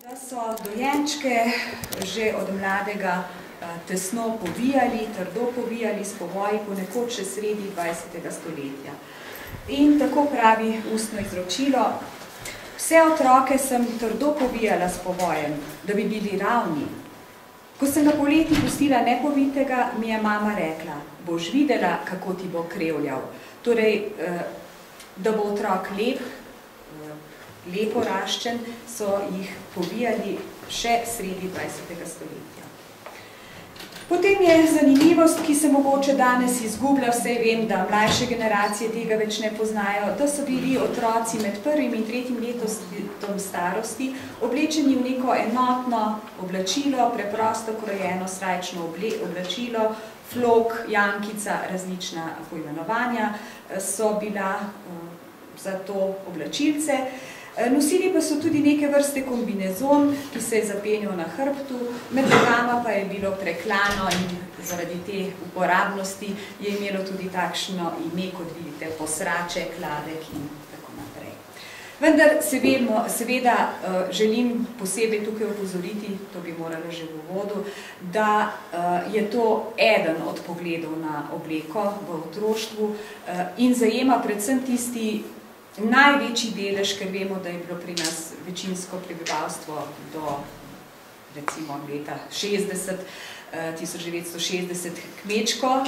Da so dojenčke že od mladega tesno povijali, trdo povijali s povoji ponekod še sredi 20. stoletja. In tako pravi ustno izročilo: vse otroke sem trdo povijala s povojem, da bi bili ravni. Ko sem na poleti pustila nepovitega, mi je mama rekla: boš videla, kako ti bo krevljal. Torej, da bo otrok lepo raščen, so jih povijali še sredi 20. stoletja. Potem je zanimivost, ki se mogoče danes izgublja, vse vem, da mlajše generacije tega več ne poznajo, da so bili otroci med 1. in 3. letom starosti oblečeni v neko enotno oblačilo, preprosto krojeno srajčno oblačilo, flok, jankica, različna poimenovanja so bila za to oblačilce. Nosili pa so tudi neke vrste kombinezon, ki se je zapenjal na hrbtu, med nogama pa je bilo preklano in zaradi te uporabnosti je imelo tudi takšno ime, kot vidite, posrače, kladek in tako naprej. Vendar seveda želim posebej tukaj opozoriti, to bi morala že v uvodu, da je to eden od pogledov na obleko v otroštvu in zajema predvsem tisti največji delež, ker vemo, da je bilo pri nas večinsko prebivalstvo do recimo leta 1960 kmečko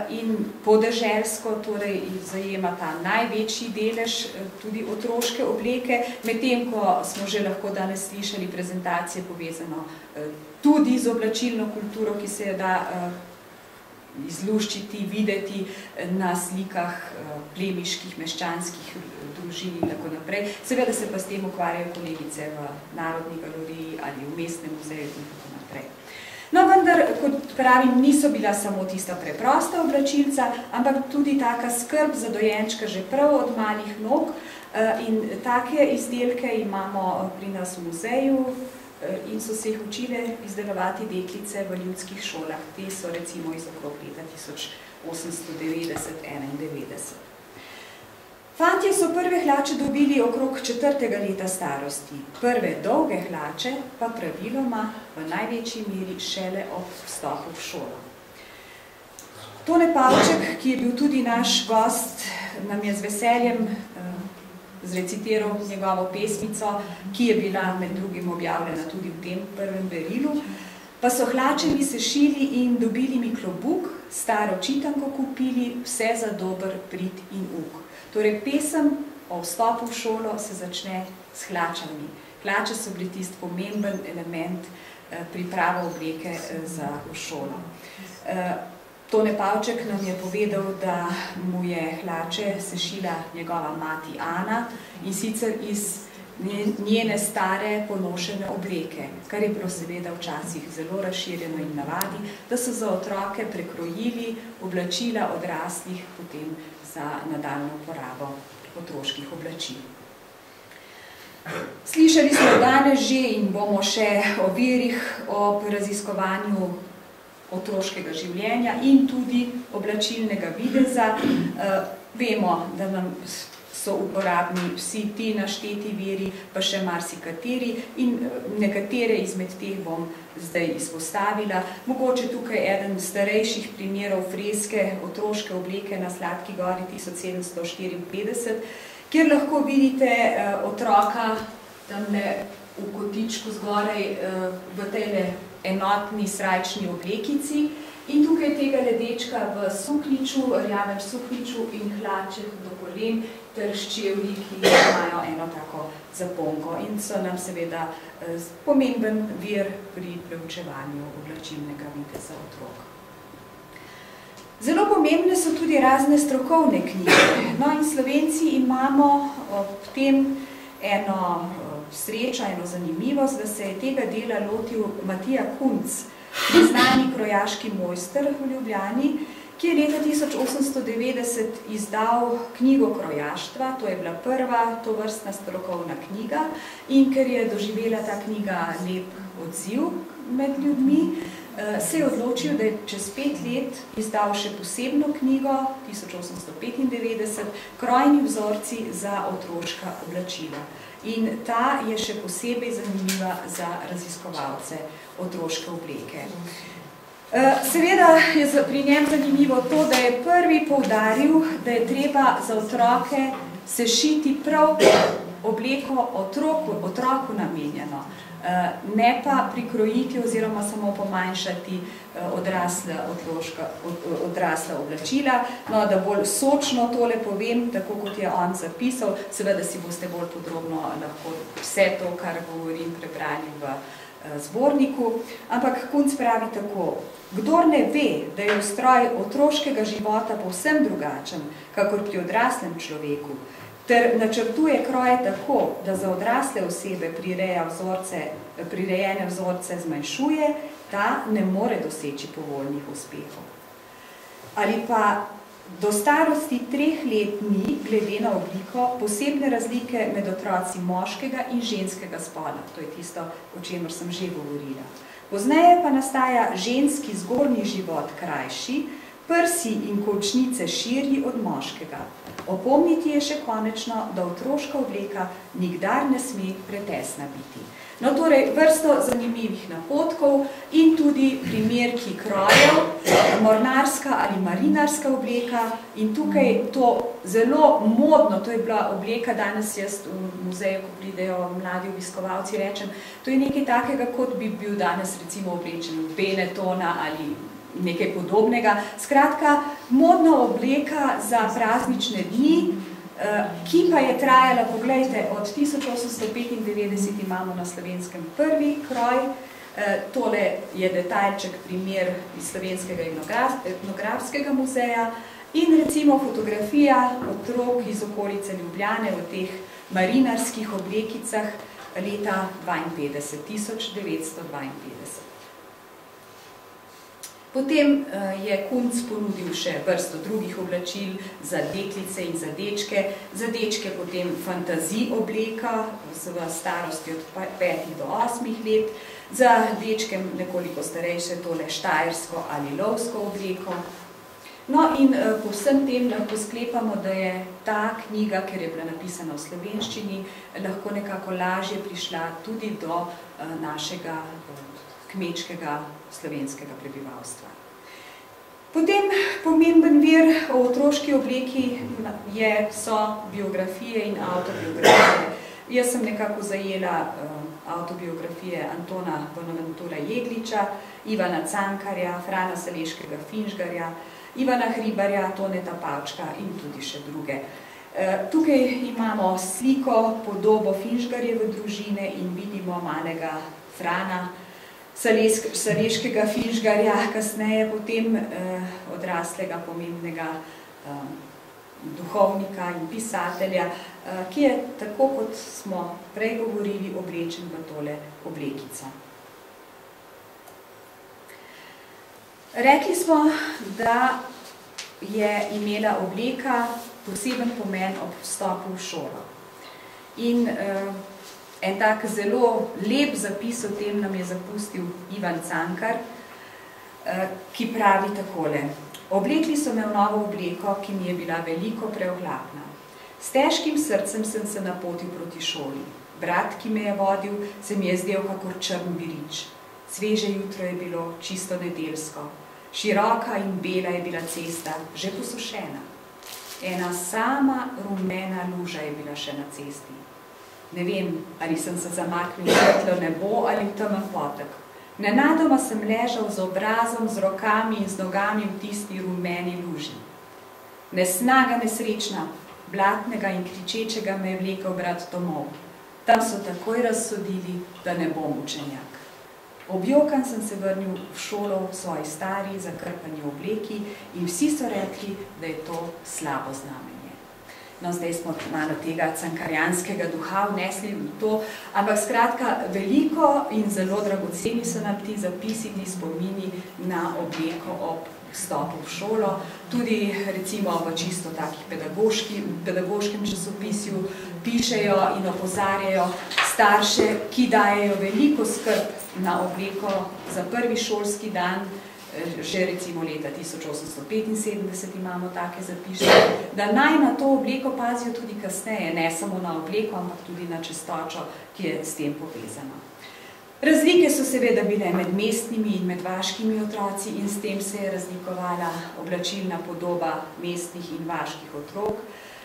in podeželsko, torej zajema ta največji delež tudi otroške obleke, medtem ko smo že lahko danes slišali prezentacije povezano tudi z oblačilno kulturo, ki se je da izluščiti, videti na slikah plemiških, meščanskih družin in tako naprej. Seveda se pa s tem ukvarjajo kolegice v Narodni galeriji ali v Mestnem muzeju in tako naprej. No, vendar, kot pravim, niso bila samo tista preprosta oblačilca, ampak tudi taka skrb za dojenčka že prav od malih nog in take izdelke imamo pri nas v muzeju in so se jih učile izdelovati deklice v ljudskih šolah. Te so recimo iz okrog leta 1890-91. Fantje so prve hlače dobili okrog 4. leta starosti. Prve dolge hlače pa praviloma v največji meri šele ob vstopu v šolo. Tone Pavček, ki je bil tudi naš gost, nam je z veseljem zrecitiral njegovo pesmico, ki je bila med drugim objavljena tudi v tem prvem berilu. Pa so hlače mi sešili in dobili mi klobuk, staro čitanko kupili, vse za dober prid in uk. Torej, pesem o vstopu v šolo se začne s hlačami. Hlače so bili tisti pomemben element priprave obleke za v šolo. Tone Pavček nam je povedal, da mu je hlače sešila njegova mati Ana in sicer iz njene stare ponošene obleke, kar je bilo seveda včasih zelo razširjeno in navadi, da so za otroke prekrojili oblačila odraslih potem za nadaljnjo uporabo otroških oblačil. Slišali smo danes že in bomo še o virih, o raziskovanju otroškega življenja in tudi oblačilnega videza. Vemo, da nam so uporabni vsi ti našteti viri, pa še marsikateri in nekatere izmed teh bom zdaj izpostavila. Mogoče tukaj eden starejših primerov freske otroške obleke na Sladki gori 1754, kjer lahko vidite otroka tamle v kotičku zgoraj v tejle enotni srajčni oblekici in tukaj tega ledečka v sukniču, rjavem sukniču in hlačeh do kolen ter ščevlji, ki imajo eno tako zaponko in so nam seveda pomemben vir pri preučevanju oblačilnega videza otrok. Zelo pomembne so tudi razne strokovne knjige. No in Slovenci imamo ob tem eno sreča, eno zanimivost, da se je tega dela lotil Matija Kunc, priznani krojaški mojster v Ljubljani, ki je leta 1890 izdal knjigo krojaštva, to je bila prva tovrstna strokovna knjiga in ker je doživela ta knjiga lep odziv med ljudmi, se je odločil, da je čez 5 let izdal še posebno knjigo, 1895, Krojni vzorci za otroška oblačila. In ta je še posebej zanimiva za raziskovalce otroške obleke. Seveda je pri njem zanimivo to, da je prvi poudaril, da je treba za otroke sešiti prav obleko otroku namenjeno, ne pa prikrojiti oziroma samo pomanjšati odrasla oblačila. No, da bolj sočno tole povem, tako kot je on zapisal, seveda si boste bolj podrobno lahko vse to, kar govorim, prebrali v zborniku, ampak Kunc pravi tako: kdor ne ve, da je ustroj otroškega života povsem drugačen, kakor pri odraslem človeku, ter načrtuje kroje tako, da za odrasle osebe prirejene vzorce zmanjšuje, ta ne more doseči povoljnih uspehov. Ali pa do starosti 3 let ni, glede na obliko, posebne razlike med otroci moškega in ženskega spola. To je tisto, o čemer sem že govorila. Pozneje pa nastaja ženski zgornji život krajši, prsi in kolčnice širji od moškega. Opomniti je še konečno, da otroška obleka nikdar ne sme pretesna biti. No, torej, vrsto zanimivih napotkov in tudi primerki krojev, mornarska ali marinarska obleka, in tukaj to zelo modno, to je bila obleka, danes jaz v muzeju, ko pridejo mladi obiskovalci, rečem, to je nekaj takega, kot bi bil danes recimo oblečen v Benetona ali nekaj podobnega. Skratka, modna obleka za praznične dni, ki pa je trajala, poglejte, od 1895 imamo na Slovenskem prvi kroj. Tole je detaljček, primer iz Slovenskega etnografskega muzeja in recimo fotografija otrok iz okolice Ljubljane v teh marinarskih oblekicah leta 1952. Potem je Kunc ponudil še vrsto drugih oblačil za deklice in za dečke. Za dečke potem fantazij obleka v starosti od 5 do 8 let. Za dečke nekoliko starejše tole štajersko ali lovsko obleko. No in po vsem tem lahko sklepamo, da je ta knjiga, ker je bila napisana v slovenščini, lahko nekako lažje prišla tudi do našega kmečkega slovenskega prebivalstva. Potem pomemben vir o otroški obleki so biografije in avtobiografije. Jaz sem nekako zajela avtobiografije Antona Bonaventura Jegliča, Ivana Cankarja, Frana Saleškega Finžgarja, Ivana Hribarja, Toneta Pavčka in tudi še druge. Tukaj imamo sliko, podobo Finžgarjeve družine in vidimo malega Frana Saleškega Finžgarja, kasneje potem odraslega pomembnega duhovnika in pisatelja, ki je, tako kot smo prej govorili, oblečen v tole oblekico. Rekli smo, da je imela obleka poseben pomen ob vstopu v šolo. In en tak zelo lep zapis o tem nam je zapustil Ivan Cankar, ki pravi takole: oblekli so me v novo obleko, ki mi je bila veliko preohlapna. S težkim srcem sem se napotil proti šoli. Brat, ki me je vodil, se mi je zdel kakor črn birič. Sveže jutro je bilo, čisto nedeljsko. Široka in bela je bila cesta, že posušena. Ena sama rumena luža je bila še na cesti. Ne vem, ali sem se zamaknil v svetlo nebo ali v temen potek. Nenadoma sem ležal z obrazom, z rokami in z nogami v tisti rumeni luži. Nesnaga nesrečna, blatnega in kričečega me je vlekel brat domov. Tam so takoj razsodili, da ne bom učenjak. Objokan sem se vrnil v šolo v svoji stari, zakrpani obleki in vsi so rekli, da je to slabo znamenje. No, zdaj smo malo tega cankarjanskega duha vnesli v to, ampak skratka, veliko in zelo dragoceni so nam ti zapisi, ti spomini na obleko ob vstopu v šolo, tudi recimo v čisto takih pedagoškem časopisju pišejo in opozarjajo starše, ki dajejo veliko skrb na obleko za prvi šolski dan, že recimo leta 1875 imamo take zapiše, da naj na to obleko pazijo tudi kasneje, ne samo na obleko, ampak tudi na čistočo, ki je s tem povezana. Razlike so seveda bile med mestnimi in med vaškimi otroci in s tem se je razlikovala oblačilna podoba mestnih in vaških otrok.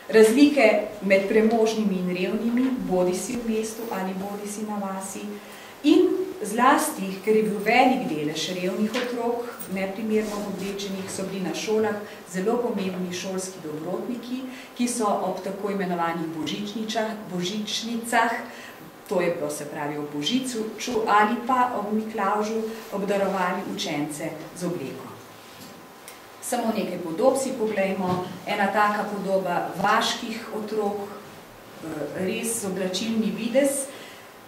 Razlike med premožnimi in revnimi, bodisi v mestu ali bodisi na vasi, in zlasti, ker je bil velik delež revnih otrok, neprimerno oblečenih, so bili na šolah zelo pomembni šolski dobrotniki, ki so ob tako imenovanih božičnicah, to je bilo se pravi ob Božicu ali pa ob Miklavžu, obdarovali učence z obleko. Samo nekaj podob si poglejmo. Ena taka podoba vaških otrok, res oblačilni videz,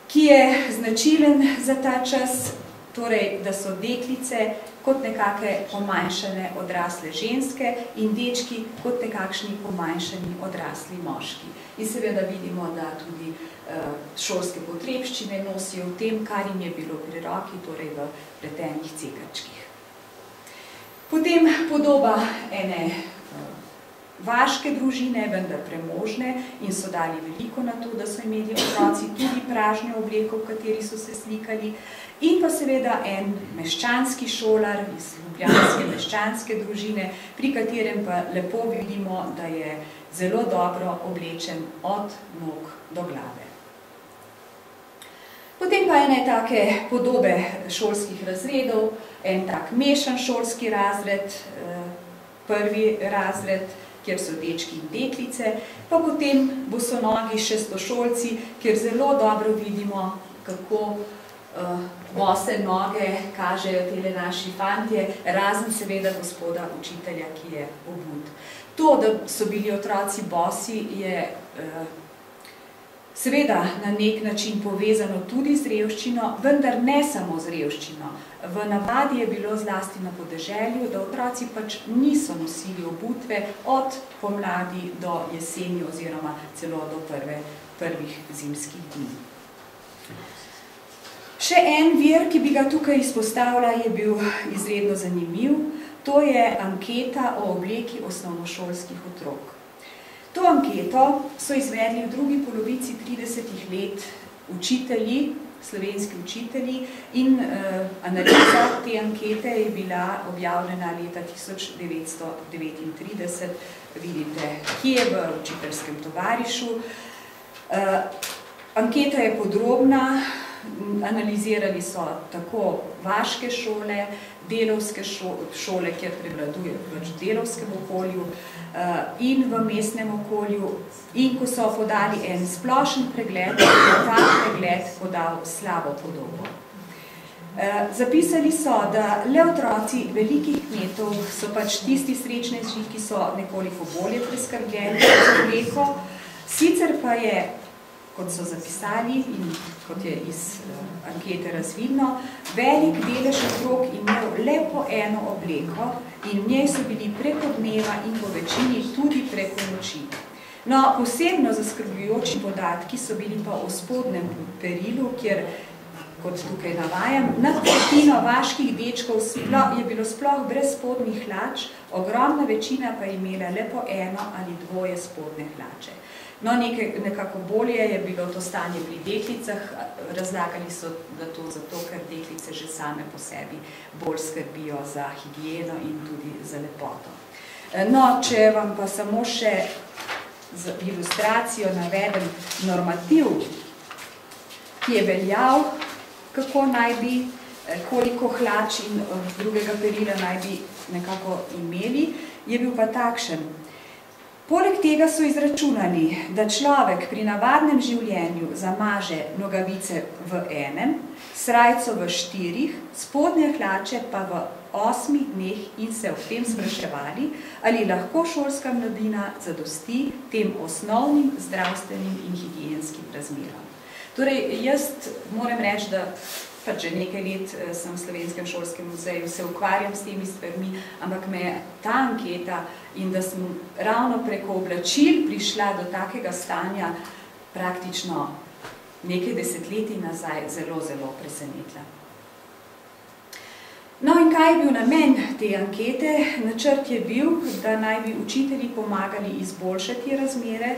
ki je značilen za ta čas, torej, da so deklice kot nekake pomanjšane odrasle ženske in dečki kot nekakšni pomanjšani odrasli moški. In seveda vidimo, da tudi šolske potrebščine nosijo v tem, kar jim je bilo pri roki, torej v pletenih cekačkih. Potem podoba ene vaške družine, vendar premožne, in so dali veliko na to, da so imeli otroci tudi pražne obleko, v kateri so se slikali, in pa seveda en meščanski šolar iz ljubljanske meščanske družine, pri katerem pa lepo vidimo, da je zelo dobro oblečen od nog do glave. Potem pa ene take podobe šolskih razredov, en tak mešan šolski razred, prvi razred, kjer so dečki in deklice, pa potem bosonogi šestošolci, kjer zelo dobro vidimo, kako bose noge kažejo tele naši fantje, razen seveda gospoda učitelja, ki je obut. To, da so bili otroci bosi, je seveda na nek način povezano tudi z revščino, vendar ne samo z revščino. V navadi je bilo zlasti na podeželju, da otroci pač niso nosili obutve od pomladi do jeseni oziroma celo do prvih zimskih dni. Še en vir, ki bi ga tukaj izpostavila, je bil izredno zanimiv. To je anketa o obleki osnovnošolskih otrok. To anketo so izvedli v drugi polovici 30 let učitelji, slovenski učitelji, in analiza te ankete je bila objavljena leta 1939, vidite, kje v učiteljskem tovarišu. Anketa je podrobna, analizirali so tako vaške šole, delavske šole, kjer prevladuje v delavskem okolju in v mestnem okolju. In ko so podali en splošen pregled, je ta pregled podal slabo podobo. Zapisali so, da le otroci velikih kmetov so pač tisti srečneži, ki so nekoliko bolje preskrbljeni za obleko. Sicer pa je, kot so zapisali in kot je iz ankete razvidno, velik delež otrok imel le po eno obleko in v njej so bili preko dneva in po večini tudi preko noči. No, posebno zaskrbljujoči podatki so bili pa o spodnjem perilu, kjer, kot tukaj navajam, nad tretjino vaških dečkov je bilo sploh brez spodnjih hlač, ogromna večina pa je imela le po eno ali dvoje spodne hlače. No, nekako bolje je bilo to stanje pri deklicah, razlagali so, da to zato, ker deklice že same po sebi bolj skrbijo za higieno in tudi za lepoto. No, če vam pa samo še za ilustracijo navedem normativ, ki je veljal, kako naj bi, koliko hlač in drugega perila naj bi nekako imeli, je bil pa takšen. Poleg tega so izračunali, da človek pri navadnem življenju zamaže nogavice v enem, srajco v 4, spodnje hlače pa v 8 dneh in se ob tem spraševali, ali lahko šolska mladina zadosti tem osnovnim zdravstvenim in higienskim razmeram. Torej, jaz moram reči, da pač že nekaj let sem v Slovenskem šolskem muzeju, se ukvarjam s temi stvarmi, ampak me ta anketa in da sem ravno preko oblačil prišla do takega stanja praktično nekaj desetletij nazaj zelo, zelo presenetila. No in kaj je bil namen te ankete? Načrt je bil, da naj bi učitelji pomagali izboljšati razmere,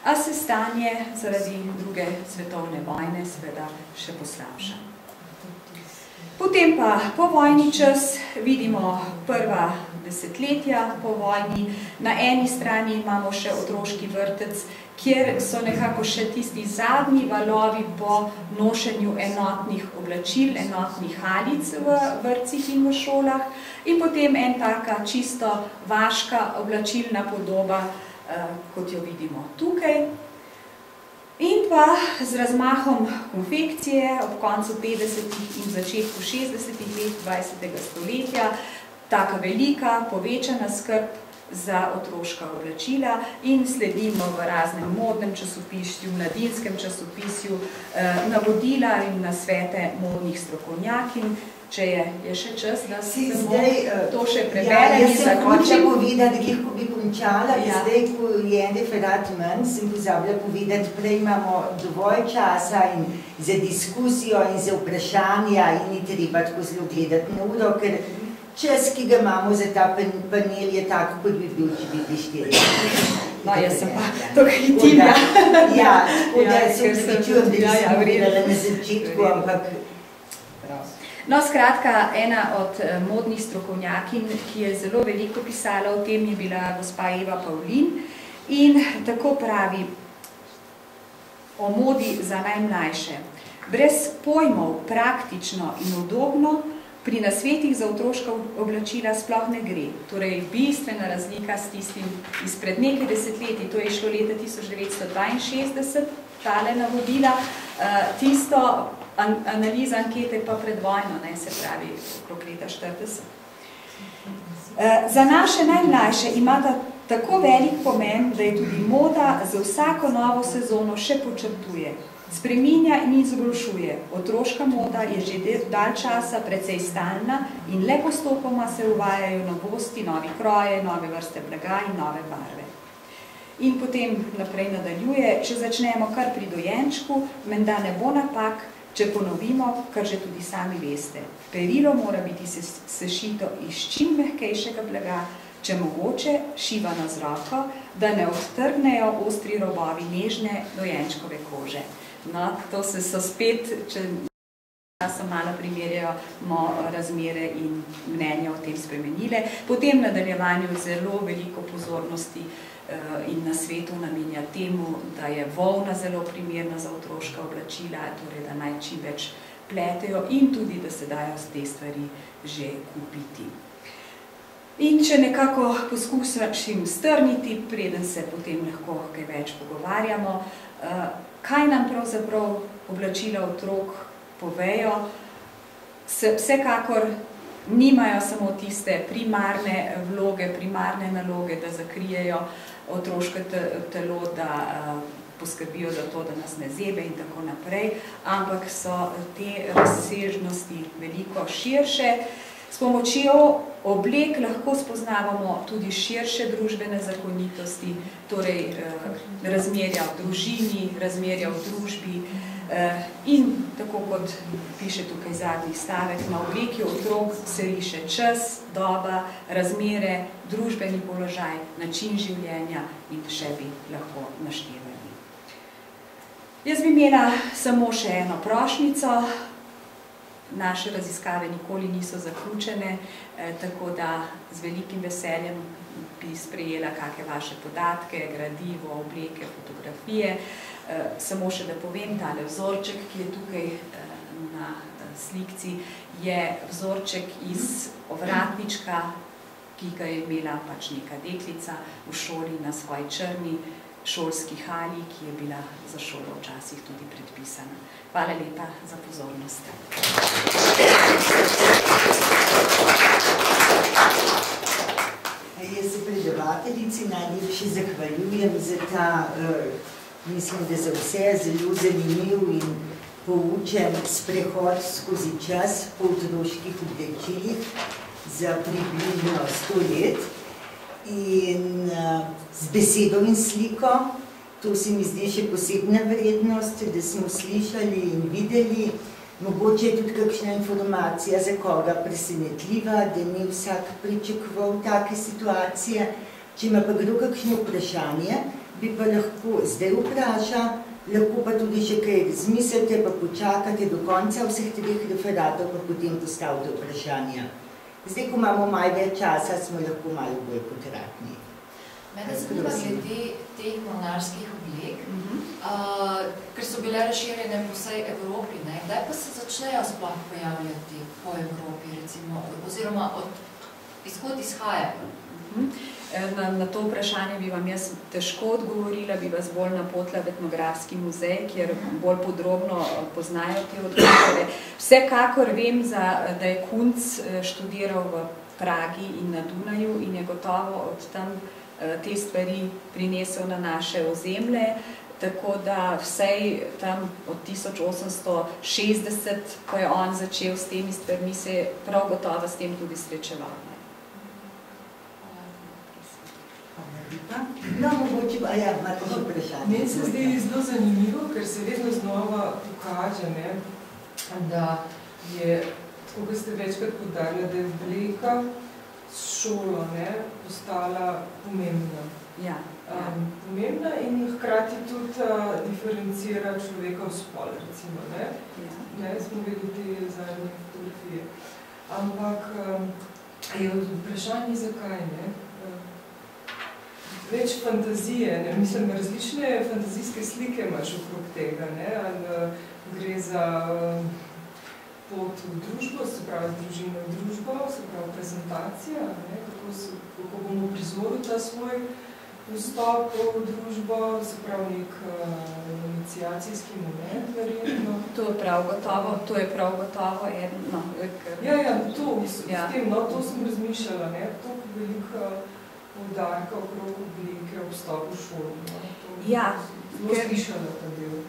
a se stanje zaradi druge svetovne vojne seveda še poslabša. Potem pa po vojni čas vidimo prva desetletja po vojni. Na eni strani imamo še otroški vrtec, kjer so nekako še tisti zadnji valovi po nošenju enotnih oblačil, enotnih halic v vrtcih in v šolah, in potem en taka čisto vaška oblačilna podoba, kot jo vidimo tukaj. In pa z razmahom konfekcije ob koncu 50. in začetku 60. let 20. stoletja, taka velika, povečana skrb za otroška oblačila in sledimo v raznem modnem časopisju, mladinskem časopisju, navodila in nasvete modnih strokovnjakinj. Če je še čas, da si to še preberem in zaključim. Jaz sem hočela povedati, ko bi končala, zdaj, ko je en referat manj, sem pozabila povedati, prej imamo dovolj časa in za diskusijo in za vprašanja in ni treba tako zelo gledati na uro, ker čas, ki ga imamo za ta panel, je tako, kot bi bil, če bi bili 4. No, jaz sem pa tukaj hitilja. Ja, tako da se upravičujem, da nisem povedala na začetku, ampak no, skratka, ena od modnih strokovnjakin, ki je zelo veliko pisala o tem, je bila gospa Eva Pavlin in tako pravi o modi za najmlajše. Brez pojmov praktično in udobno pri nasvetih za otroška oblačila sploh ne gre. Torej, bistvena razlika s tistim izpred nekaj desetletij, to je šlo leta 1962, tale navodila, tisto analiza ankete pa pred vojno, se pravi, okrog leta 40. Za naše najmlajše imata tako velik pomen, da je tudi moda za vsako novo sezono še počrtuje. Spreminja in izboljšuje. Otroška moda je že dalj časa precej stalna in le postopoma se uvajajo novosti, novi kroje, nove vrste blaga in nove barve. In potem naprej nadaljuje, če začnemo kar pri dojenčku, menda ne bo napak, če ponovimo, kar že tudi sami veste. Perilo mora biti sešito iz čim mehkejšega blaga, če mogoče šivano z roko, da ne odtrgnejo ostri robovi nežne dojenčkove kože. No, to so spet, če se malo primerjajo, razmere in mnenja o tem spremenile. Potem nadaljevanju zelo veliko pozornosti in na svetu namenja temu, da je volna zelo primerna za otroška oblačila, torej da naj čim več pletejo in tudi, da se dajo te stvari že kupiti. In če nekako poskušam strniti, preden se potem lahko kaj več pogovarjamo, kaj nam pravzaprav oblačila otrok povejo, vsekakor nimajo samo tiste primarne vloge, primarne naloge, da zakrijejo otroško telo, da poskrbijo za to, da nas ne zebe in tako naprej, ampak so te razsežnosti veliko širše. S pomočjo oblek lahko spoznavamo tudi širše družbene zakonitosti, torej razmerja v družini, razmerja v družbi in tako kot piše tukaj zadnji stavek, na obleki otrok se riše čas, doba, razmere, družbeni položaj, način življenja in še bi lahko naštevali. Jaz bi imela samo še eno prošnjico. Naše raziskave nikoli niso zaključene, tako da z velikim veseljem bi sprejela kakšne vaše podatke, gradivo, obleke, fotografije. Samo še da povem, tale vzorček, ki je tukaj na slikci, je vzorček iz ovratnička, ki ga je imela pač neka deklica v šoli na svoji črni šolski halji, ki je bila za šolo včasih tudi predpisana. Hvala lepa za pozornost. Jaz se predavateljici najlepše zahvaljujem za ta, mislim, da za vse zelo zanimiv in poučen sprehod skozi čas po otroških oblačilih za približno 100 let. In z besedo in sliko, to se mi zdi še posebna vrednost, da smo slišali in videli Mogoče je tudi kakšna informacija za koga presenetljiva, da ni vsak pričakoval take situacije. Če ima pa kdo kakšno vprašanje, bi pa lahko zdaj vpraša, lahko pa tudi še kaj razmislite, pa počakate do konca vseh treh referatov, pa potem postavite vprašanja. Zdaj, ko imamo malo več časa, smo lahko malo bolj potratni. Mene zanima glede teh monarskih oblek, ker so bile razširjene po vsej Evropi, kdaj pa se začnejo sploh pojavljati po Evropi, recimo, oziroma izhod izhajajo? Na to vprašanje bi vam jaz težko odgovorila, bi vas bolj napotila v etnografski muzej, kjer bolj podrobno poznajo te odgovore. Vsekakor vem, da je Kunc študiral v Pragi in na Dunaju in je gotovo od tam te stvari prinesel na naše ozemlje, tako da vsej tam od 1860, ko je on začel s temi stvarmi, se je prav gotovo s tem tudi srečeval. No, mogoče, imate še vprašanje. Meni se zdi zelo zanimivo, ker se vedno znova pokaže, da je, tako kot ste večkrat poudarili, da je obleka s šolo postala pomembna. Pomembna in hkrati tudi diferencira človekov spol, recimo. Smo videli te zadnje fotografije. Ampak je vprašanje, zakaj, več fantazije, mislim, različne fantazijske slike imaš okrog tega, ali gre za pot v družbo, se pravi družino v družbo, se pravi prezentacija, kako bomo prizorili ta svoj vstop v družbo, se pravi nek iniciacijski moment, verjetno. To je prav gotovo eno. To sem razmišljala, to veliko poudarka okrog oblike obstop v šolo. Zelo slišala ta del.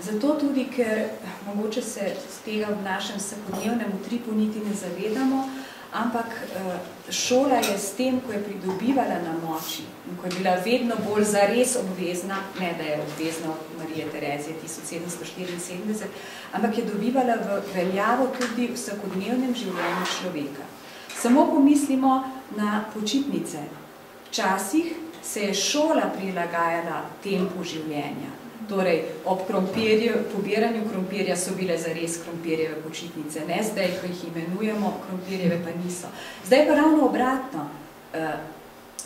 Zato tudi, ker mogoče se z tega v našem vsakodnevnem utripu niti ne zavedamo, ampak šola je s tem, ko je pridobivala na moči in ko je bila vedno bolj zares obvezna, ne da je obvezna od Marije Terezije 1774, ampak je dobivala v veljavo tudi v vsakodnevnem življenju človeka. Samo pomislimo na počitnice. Včasih se je šola prilagajala tempu življenja. Torej, ob pobiranju krompirja so bile zares krompirjeve počitnice. Ne zdaj, ko jih imenujemo, krompirjeve pa niso. Zdaj pa ravno obratno.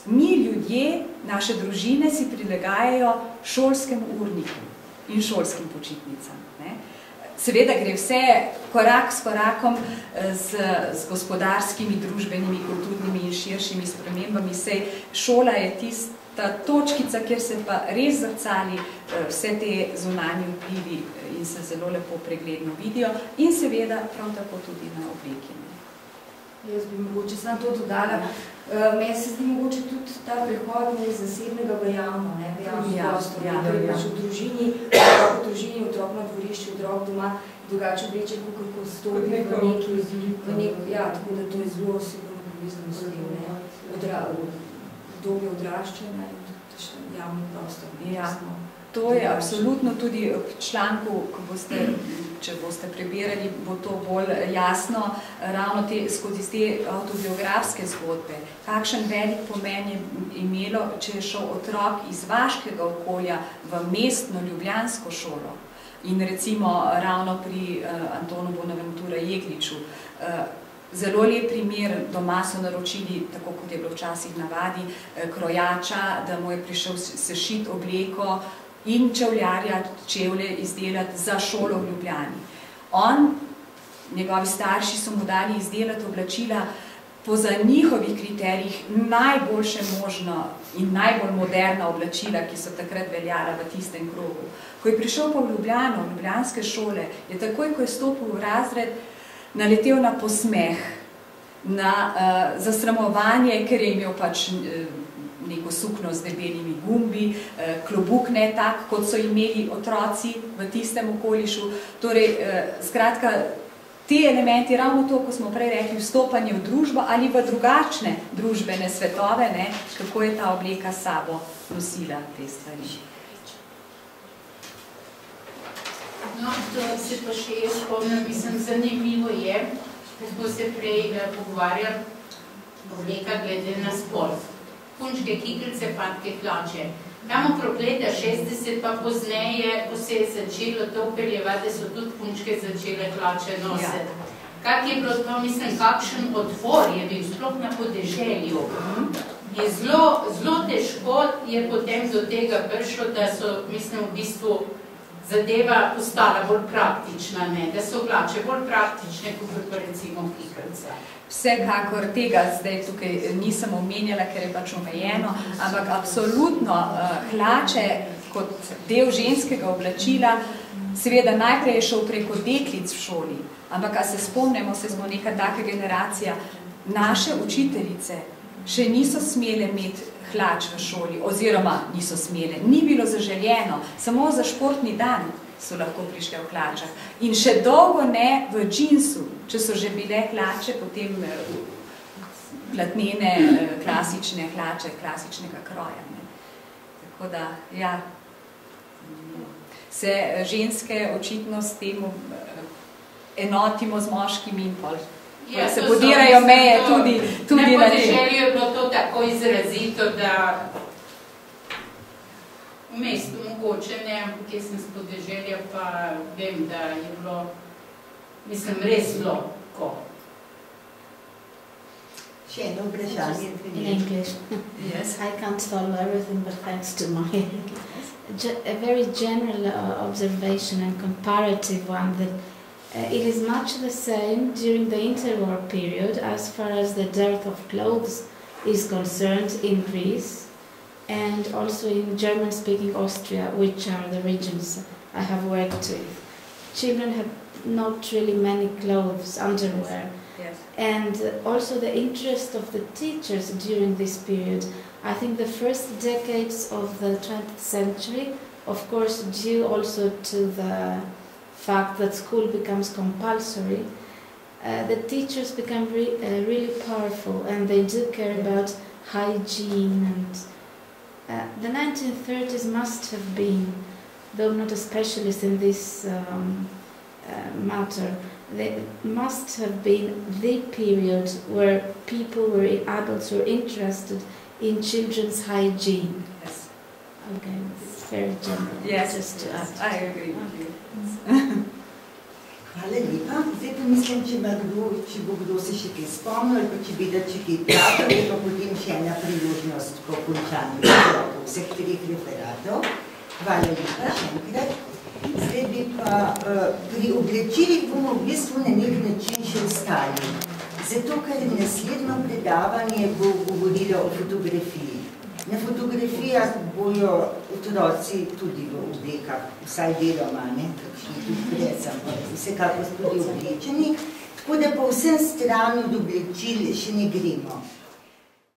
Mi ljudje, naše družine si prilagajajo šolskemu urniku in šolskim počitnicam. Seveda gre vse korak s korakom z gospodarskimi, družbenimi, kulturnimi in širšimi spremembami. Sej šola je tista točkica, kjer se pa res zrcali vse te zunanje vplivi in se zelo lepo pregledno vidijo in seveda prav tako tudi na obleki. Jaz bi mogoče sam to dodala. Meni se zdi mogoče tudi ta prehod iz zasebnega v javno, v javno prostor. Torej pač v družini, otrok na dvorišču, otrok doma, drugače obleče, kako stopi v neki, tako da to je zelo sigurno povezano s tem, obdobje odraščanja in javni prostor. To je absolutno tudi v članku, če boste prebirali, bo to bolj jasno, ravno skozi te avtobiografske zgodbe. Kakšen velik pomen je imelo, če je šel otrok iz vaškega okolja v mestno ljubljansko šolo. In recimo ravno pri Antonu Bonaventura Jegliču. Zelo lep primer, doma so naročili, tako kot je bilo včasih navadi, krojača, da mu je prišel sešit obleko in čevlje izdelati za šolo v Ljubljani. Njegovi starši so mu dali izdelati oblačila po za njihovih kriterijih najboljše možno in najbolj moderna oblačila, ki so takrat veljala v tistem krogu. Ko je prišel pa v Ljubljano, v ljubljanske šole, je takoj, ko je stopil v razred, naletel na posmeh, na zasramovanje, ker je imel pač neko sukno z debelimi gumbi, klobuk ne tak, kot so imeli otroci v tistem okolišu. Torej, skratka, te elementi, ravno to, ko smo prej rekli, vstopanje v družbo ali v drugačne družbene svetove, kako je ta obleka s sabo nosila te stvari. No, to se pa še jaz spomnim, mislim, zanimivo je, ko smo se prej pogovarjali, obleka glede na spol. Punčke, kiklice, fantke, hlače. Tamo prokleta 60, pa pozneje, ko se je začelo to upeljevati, da so tudi punčke začele hlače nositi. Kak je bilo to, mislim, kakšen odpor je bil, sploh na podeželju. Je zelo težko je potem do tega prišlo, da so, mislim, v bistvu zadeva postala bolj praktična, ne? Da so hlače bolj praktične, kot pa recimo kiklica. Vsekakor tega zdaj tukaj nisem omenjala, ker je pač omejeno, ampak absolutno hlače kot del ženskega oblačila, seveda najprej je šel preko deklic v šoli, ampak a se spomnimo, se smo neka taka generacija, naše učiteljice še niso smele imeti hlač v šoli, oziroma niso smele, ni bilo zaželjeno, samo za športni dan so lahko prišle v hlačah. In še dolgo ne v džinsu, če so že bile hlače, potem platnene, klasične hlače, klasičnega kroja. Ne. Tako da, ja, se ženske očitno s tem enotimo z moškimi in pol. Ja, se podirajo meje tudi na tem. Na podeželju je bilo to tako izrazito, da v mestu mogoče ne, ampak jaz sem z podeželja, pa vem, da je bilo, mislim, res zelo ko. Še eno vprašanje. In English. Yes. I can't follow everything, but thanks to my a very general observation and comparative one that it is much the same during the interwar period as far as the dearth of clothes is concerned in Greece, and also in German-speaking Austria, which are the regions I have worked with. Children have not really many clothes, underwear. Yes. And also the interest of the teachers during this period. I think the first decades of the 20th century, of course due also to the fact that school becomes compulsory, the teachers become really powerful, and they do care about hygiene, and the 1930s must have been, though not a specialist in this matter, they must have been the period where adults were interested in children's hygiene. Yes. Okay, it's very general. Yes, just to add. I agree with you. Hvala lepa. Zdaj pa mislim, če bo kdo se še kaj spomnil, ali pa če bi da če kaj pravi, je pa potem še ena priložnost po končanju vseh treh referatov. Hvala lepa še enkrat. Zdaj bi pa pri oblačilih bomo v bistvu na nek način še ostali. Zato, ker naslednjo predavanje bo govorilo o fotografiji. Na fotografijah bojo otroci tudi v oblekah, vsaj deloma, ne, kakšni tudi brez, ampak vsekako tudi oblečeni, tako da po vsem strani od oblačil še ne gremo.